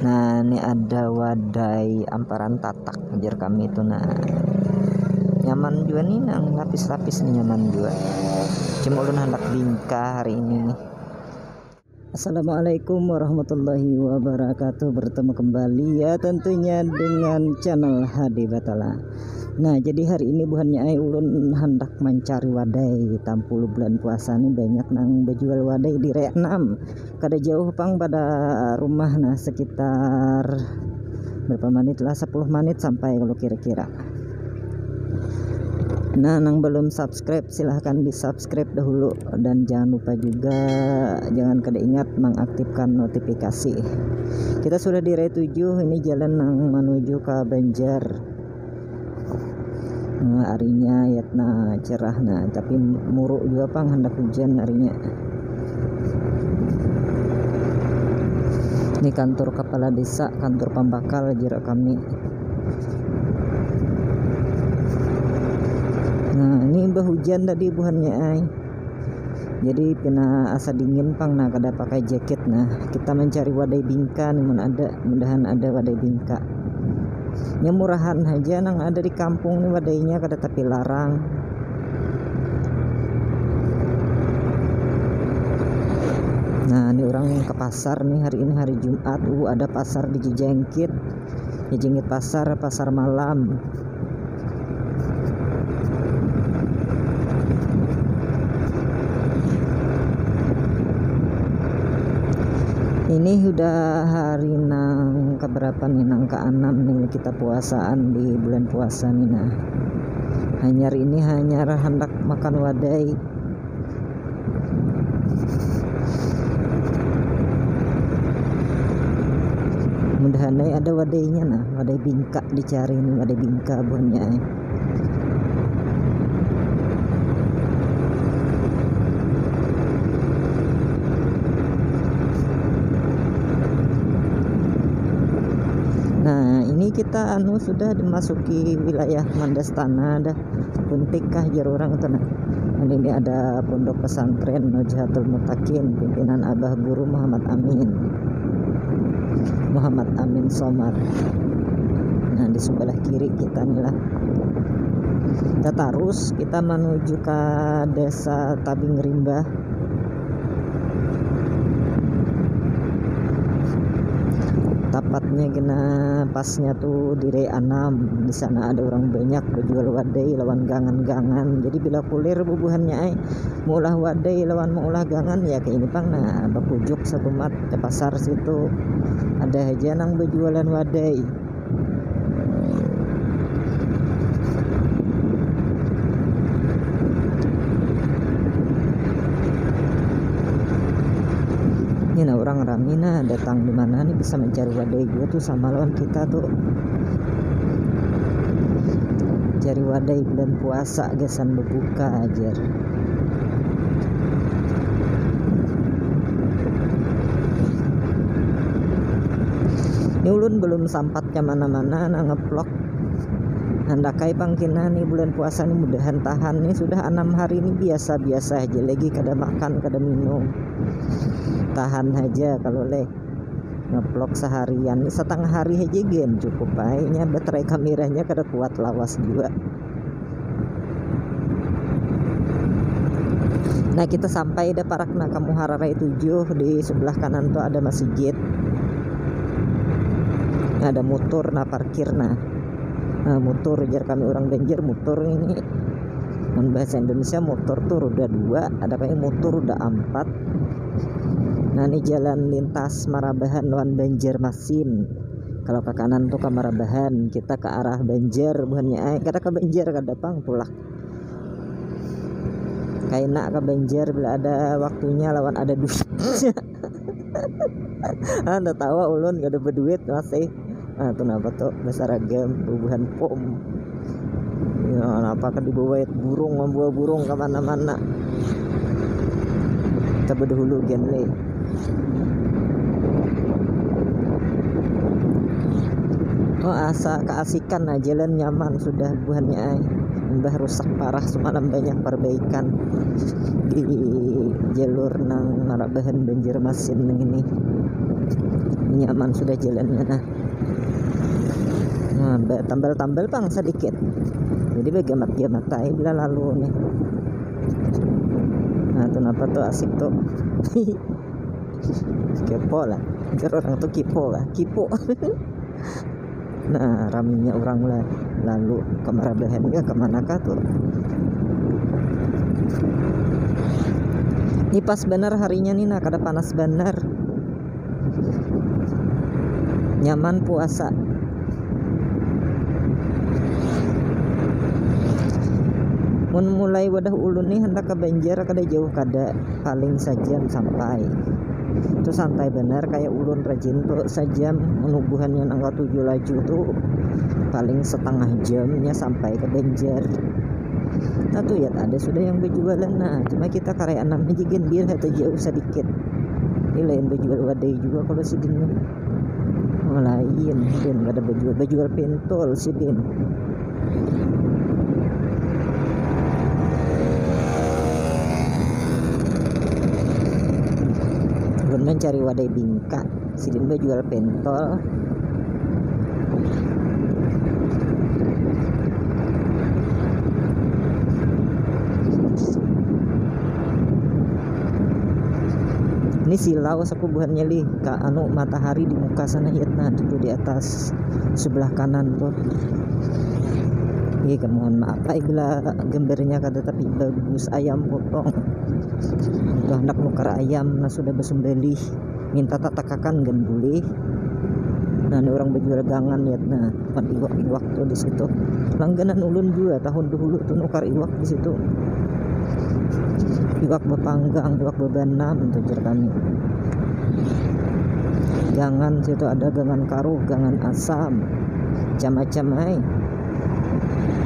Nah ini ada wadai amparan tatak ajar kami itu. Nah nyaman juga nih, nang lapis-lapis nih nyaman juga. Cuma ulun hendak bingka hari ini nih. Assalamualaikum warahmatullahi wabarakatuh. Bertemu kembali ya tentunya dengan channel HD Batala. Nah jadi hari ini buhannya ulun hendak mencari wadai tampul bulan puasa nih, banyak nang berjual wadai di Rek 6 kada jauh pang pada rumah. Nah sekitar berapa menit lah, 10 menit sampai kalau kira-kira. Nah nang belum subscribe silahkan di subscribe dahulu, dan jangan lupa juga jangan kada ingat mengaktifkan notifikasi. Kita sudah di Rek 7, ini jalan nang menuju ke Banjar. Nah, harinya yatna cerah, nah tapi muruk juga pang hendak hujan harinya. Ini kantor kepala desa, kantor pembakal jarak kami. Nah ini bah hujan tadi buhannya jadi pina asa dingin pang, nah kada pakai jaket. Nah kita mencari wadai bingka nih, mudahan ada wadai bingka. Ya murahan aja nang ada di kampung nih wadainya, kada tapi larang. Nah ini orang ke pasar nih, hari ini hari Jumat. Ada pasar di Cijengkit, pasar malam. Ini udah hari nang keberapa nih, nang ke-6 nih kita puasaan di bulan puasa nih. Nah hanya hari ini hanya hendak makan wadai. Mudahan ada wadainya. Nah wadai bingka dicari nih, wadai bingka buahnya. Nah ini kita sudah dimasuki wilayah Mandastana dah, puntik kah jar orang itu. Nah ini ada pondok pesantren Nujhatul Mutakin pimpinan Abah Guru Muhammad Amin Somad. Nah di sebelah kiri kita nih lah. Kita terus kita menuju ke desa Tabing Rimba. Tepatnya kena pasnya tuh di Rek 6. Di sana ada orang banyak berjual wadai lawan gangan-gangan. Jadi bila kulir bubuhannya maulah wadai lawan maulah gangan ya kayak ini pang. Nah bakujuk setumat ke pasar situ ada aja nang berjualan wadai. Ini nah orang ramina datang di mana nih bisa mencari wadai juga tuh sama lawan kita tuh. Cari wadai bulan puasa gesan berbuka aja. Ini ulun belum sampat ke mana-mana nah ngeplok. Hendakai pangkina nih bulan puasa nih mudahan tahan nih, sudah 6 hari ini biasa-biasa aja lagi, kada makan kada minum. Tahan aja kalau ngeplok seharian setengah hari aja gen cukup baiknya, baterai kameranya kada kuat lawas juga. Nah kita sampai da parakna Kampung Hararai 7. Di sebelah kanan tuh ada masjid, ada motor nah parkir. Nah motor jar kami orang Banjar, motor ini bahasa Indonesia motor tuh roda 2, ada kayak motor roda 4. Nah ini jalan lintas Marabahan lawan Banjarmasin. Kalau ke kanan tuh ke Marabahan, kita ke arah Banjar bukannya kada ke Banjar kada pang pulak. Kayak ke Banjar bila ada waktunya lawan ada duit. Anda tahu ulun gak ada berduit masih. Tuh napa tuh besar ragam bubuhan pom. Ya napa kan dibawa burung, membawa burung ke mana-mana. Kita berdahulu genle. Asa keasikan nah jalan nyaman sudah buahnya mbah rusak parah semalam, banyak perbaikan di jalur nang Marabahan Banjarmasin ini. nyaman sudah jalannya. Nah tambal-tambal bang sedikit, jadi begamat-gamat tai bila lalu nih. Nah tuh apa tuh asik tuh. Kepo lah, orang tuh kipo. Nah raminya orang lah lalu kemarabahannya kemanakah tuh. Ini pas benar harinya nih, nah kada panas benar, nyaman puasa. Mulai wadah ulun nih hendak ke Banjar kada jauh, kada paling sejam sampai. Itu santai benar kayak ulun rajin tuh sejam, menubuhannya angka 7 laju tuh paling setengah jamnya sampai ke Banjar. Nah tuh ya ada sudah yang berjualan. Nah cuma kita karya enam aja biar atau jauh sedikit. Ini lain berjual wadai juga kalau si Din. Oh, lain Din gak ada berjual pentol si Din. Belum mencari wadai bingka, si Din berjual pentol. Ini silau aku buatnya li ka anu matahari di muka sana ya, nah itu di atas sebelah kanan tuh. Iya mohon maaf bila gambarnya kada tapi bagus. Ayam potong udah hendak nukar ayam, nah sudah bersembelih minta tatakakan gan boleh. Nah ini orang berjual gangan ya, nah tempat iwak tuh di situ langganan ulun juga tahun dulu tuh nukar iwak di situ. Iwak bepanggang, iwak bebanam tuh kami. Gangan situ ada gangan karuh, gangan asam, macam-macam ay.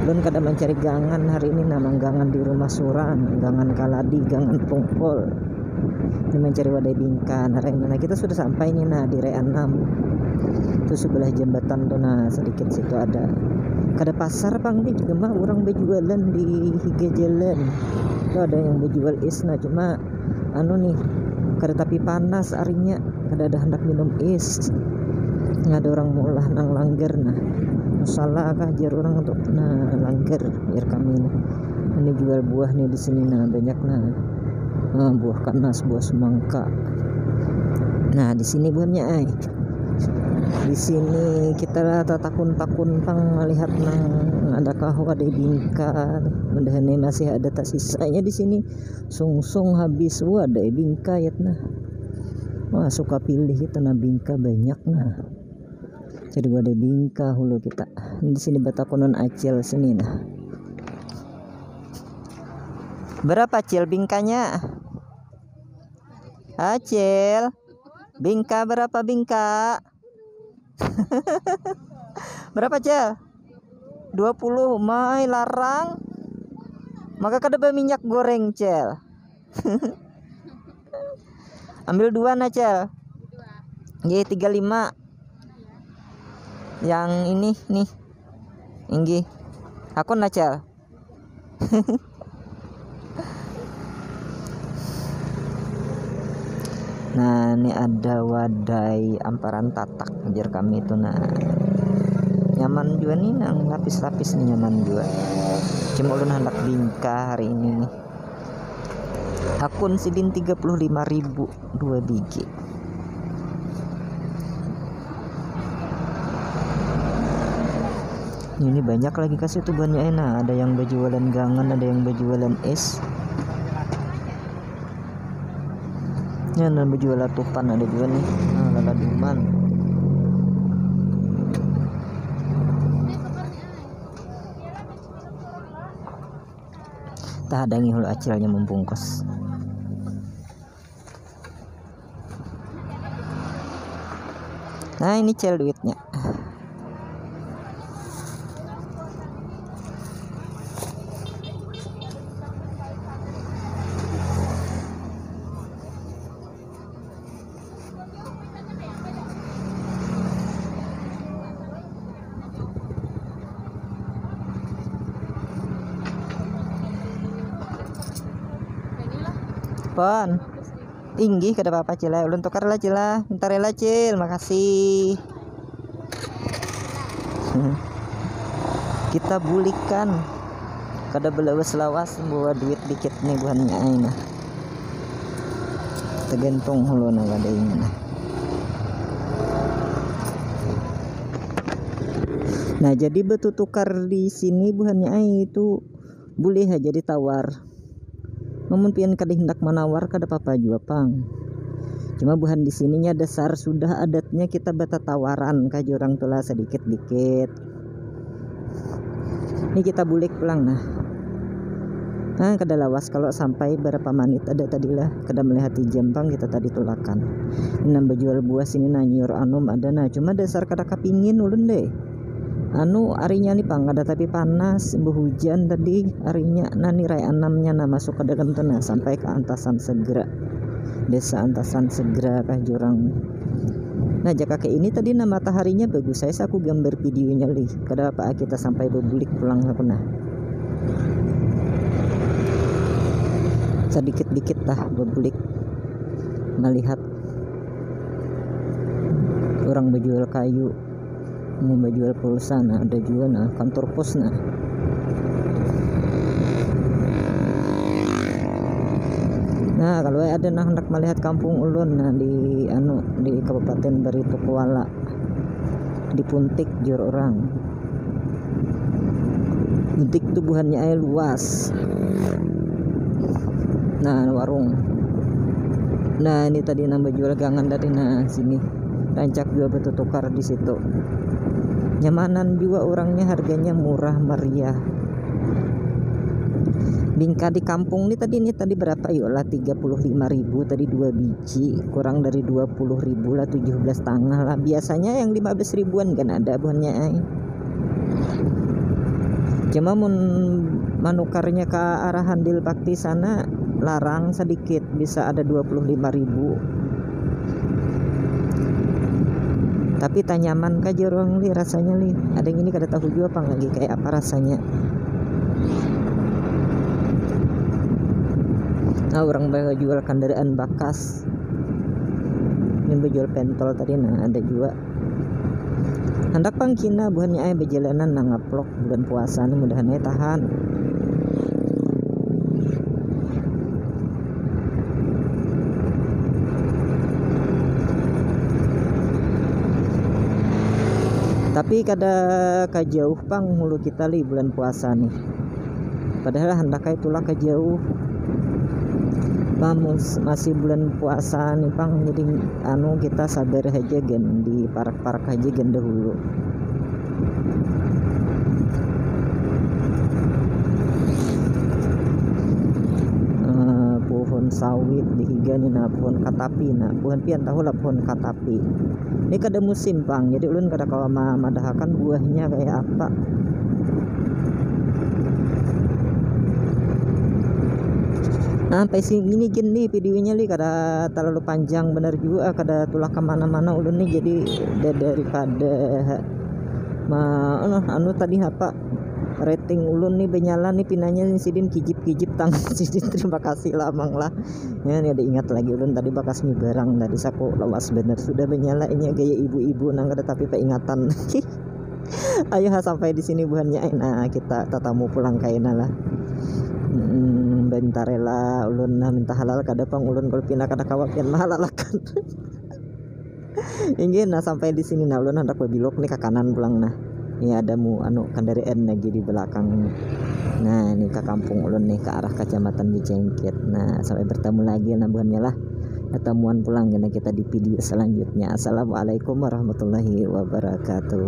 Belum kada mencari gangan hari ini, namang gangan di rumah surang, gangan kaladi, gangan pungkol. Ini mencari wadai bingka. Nah kita sudah sampai nih nah di Re 6. Itu sebelah jembatan tuh, nah sedikit situ ada. Kada pasar pang di juga mah orang berjualan di higa jalan. Itu ada yang berjual es, nah cuma anu nih kada tapi panas arinya, kada ada hendak minum es. Nggak ada orang mulah nang langgar, nah salah kah jar orang untuk nah langgar biar kami nih. Ini jual buah nih di sini, nah banyak nah buah kanas, buah semangka. Nah di sini buahnya ay. Di sini kita takun pang melihat nang adakah wadai bingka. Mudah-mudahan masih ada tak sisanya di sini. Sungsung habis wadai bingka ya nah. Wah suka pilih itu nah bingka banyak nah. Jadi wadai bingka hulu kita. Di sini batakonon acil sini nah. Berapa acil bingkanya? Acil. Bingka berapa bingka? Berapa Cel? 20. Mai larang. Maka kada minyak goreng Cel. Ambil 2 nah Cel. Nggih 35. Yang ini nih. Nggih. Aku nah Cel. Nah ini ada wadai amparan tatak ajar kami itu, nah nyaman juga nih nang lapis-lapis nih, nyaman juga. Cuma ulun hendak bingka hari ini nih. Akun sidin 35.000 2 biji. Ini banyak lagi kasih tuh banyak enak. Ada yang berjualan gangan, ada yang berjualan es. Ya, dan berjual latupan ada juga nih. Nah, laladuman. Tak ada ngihul acilnya membungkus. Nah, ini Cel duitnya. Pon. Tinggi kada apa-apa Cila, ulun tukar lah Cila, bentar lah Cil, makasih. Kita bulikan kada belawas lawas bawa duit dikit nih buhannya aina tergantung hulu na kada ingin. Nah jadi betul tukar di sini buhannya ai itu boleh aja ditawar, namun pian kada hendak menawar kada apa-apa juga pang. Cuma buhan di sininya dasar sudah adatnya kita bata tawaran ka jurang tula sedikit-dikit. Ini kita bulik pulang nah kada lawas kalau sampai berapa menit ada tadilah kada melihat jam pang kita tadi tulakan. Ini nambah jual buah sini nanyur anum ada nah cuma dasar kada kapingin ulun deh. Arinya nih pang ada tapi panas hujan tadi arinya nani rai anamnya nah masuk ke dalam tanah sampai ke Antasan Segera, desa Antasan Segera kah jurang. Nah jaka kayak ini tadi nah mataharinya bagus, saya aku gambar videonya li kada apa kita sampai bebulik pulang aku nah sedikit-dikit lah bebulik melihat orang berjual kayu, mau berjual pulsa nah ada juga nah kantor pos nah. Nah kalau ada nah hendak melihat kampung ulun nah di Kabupaten Barito Kuala di Puntik jur orang. Puntik itu buhannya air luas. Nah warung. Nah ini tadi nambah jual gangan dari nah sini. Rancak juga betul tukar di situ. Nyamanan juga orangnya, harganya murah meriah. Bingka di kampung nih tadi berapa yuk lah 35.000 tadi 2 biji, kurang dari 20.000 lah 17,5 lah. Biasanya yang 15 ribuan kan ada buahnya cuma manukarnya ke arah Handil Bakti sana larang sedikit, bisa ada 25.000. Tapi tanyaman ka jorong li rasanya li, ada yang ini kada tahu juga pang lagi kayak apa rasanya. Nah orang banyak jual kendaraan bakas, ini berjual pentol tadi nah ada juga. Hendak pang kina buhannya ay berjalanan nah ngaplok bulan puasa ini mudahan ay tahan. Tapi kada kajauh pang hulu kita li bulan puasa nih. Padahal hendak itulah kajauh. Masih bulan puasa nih pang, jadi kita sabar aja gen di parak-parak aja gen dahulu. Pohon sawit dihiga nih nah pohon katapi nah pohon pian tahu lah pohon katapi. Ini kada musim pang, jadi ulun kada kawa madahakan buahnya kayak apa. Sampai sini gini videonya li kada terlalu panjang bener juga, kada tulah kemana-mana ulun nih, jadi daripada tadi apa rating ulun nih benyala nih pinanya sidin kijip-kijip tangan sidin. Terima kasih lah mang lah ya, ini ada ingat lagi ulun tadi bakas mi barang tadi saku lawas bener sudah benyala ini gaya ibu-ibu nang kada tapi peingatan. Ayo sampai di sini buhannya nah kita tatamu pulang kaina lah. Bentar lah ulun nah minta halal kada pang ulun kalau pindah kada kawa pian mahalalakan. Ingin nah sampai di sini nah ulun hendak belok nih ke kanan pulang nah. Ini ada kendaraan lagi di belakang. Nah ini ke kampung ulun nih ke arah Kecamatan Bijengkit. Nah sampai bertemu lagi nah buhannya lah. Ketemuan pulang karena kita di video selanjutnya. Assalamualaikum warahmatullahi wabarakatuh.